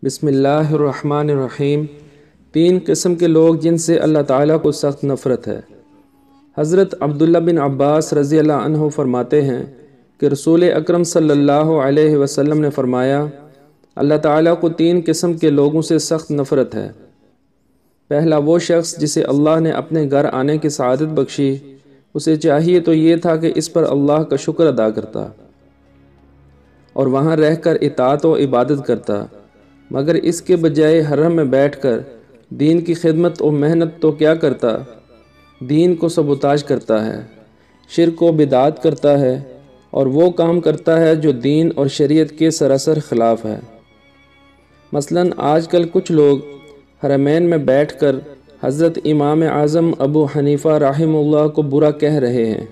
بسم اللہ الرحمن الرحیم۔ تین قسم کے لوگ جن سے اللہ تعالیٰ کو سخت نفرت ہے۔ حضرت عبداللہ بن عباس رضی اللہ عنہ فرماتے ہیں کہ رسول اکرم صلی اللہ علیہ وسلم نے فرمایا، اللہ تعالیٰ کو تین قسم کے لوگوں سے سخت نفرت ہے۔ پہلا وہ شخص جسے اللہ نے اپنے گھر آنے کی سعادت بخشی، اسے چاہیے تو یہ تھا کہ اس پر اللہ کا شکر ادا کرتا اور وہاں رہ کر اطاعت و عبادت کرتا، مگر اس کے بجائے حرم میں بیٹھ کر دین کی خدمت و محنت تو کیا کرتا، دین کو سبوتاژ کرتا ہے، شرک و بدعات کرتا ہے اور وہ کام کرتا ہے جو دین اور شریعت کے سراسر خلاف ہے۔ مثلاً آج کل کچھ لوگ حرمین میں بیٹھ کر حضرت امام اعظم ابو حنیفہ رحمہ اللہ کو برا کہہ رہے ہیں،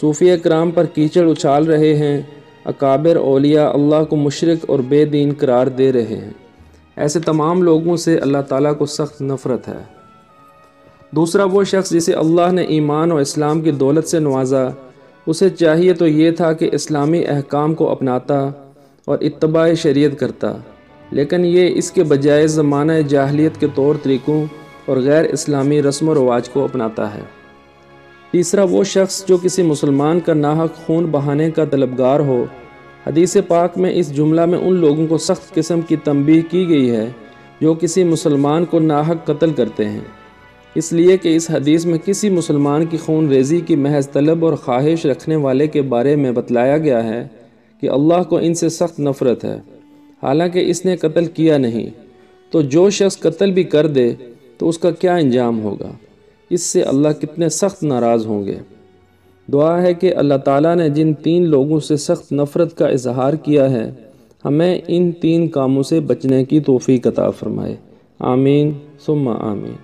صوفیہ کرام پر کیچڑ اچھال رہے ہیں، اکابر اولیاء اللہ کو مشرک اور بے دین قرار دے رہے ہیں۔ ایسے تمام لوگوں سے اللہ تعالیٰ کو سخت نفرت ہے۔ دوسرا وہ شخص جسے اللہ نے ایمان و اسلام کی دولت سے نوازا، اسے چاہیے تو یہ تھا کہ اسلامی احکام کو اپناتا اور اتباع شریعت کرتا، لیکن یہ اس کے بجائے زمانہ جاہلیت کے طور طریقوں اور غیر اسلامی رسم و رواج کو اپناتا ہے۔ تیسرا وہ شخص جو کسی مسلمان کا ناحق خون بہانے کا طلبگار ہو۔ حدیث پاک میں اس جملہ میں ان لوگوں کو سخت قسم کی تنبیہ کی گئی ہے جو کسی مسلمان کو ناحق قتل کرتے ہیں، اس لیے کہ اس حدیث میں کسی مسلمان کی خون ریزی کی محض طلب اور خواہش رکھنے والے کے بارے میں بتلایا گیا ہے کہ اللہ کو ان سے سخت نفرت ہے، حالانکہ اس نے قتل کیا نہیں۔ تو جو شخص قتل بھی کر دے تو اس کا کیا انجام ہوگا؟ اس سے اللہ کتنے سخت ناراض ہوں گے۔ دعا ہے کہ اللہ تعالیٰ نے جن تین لوگوں سے سخت نفرت کا اظہار کیا ہے، ہمیں ان تین کاموں سے بچنے کی توفیق عطا فرمائے۔ آمین ثم آمین۔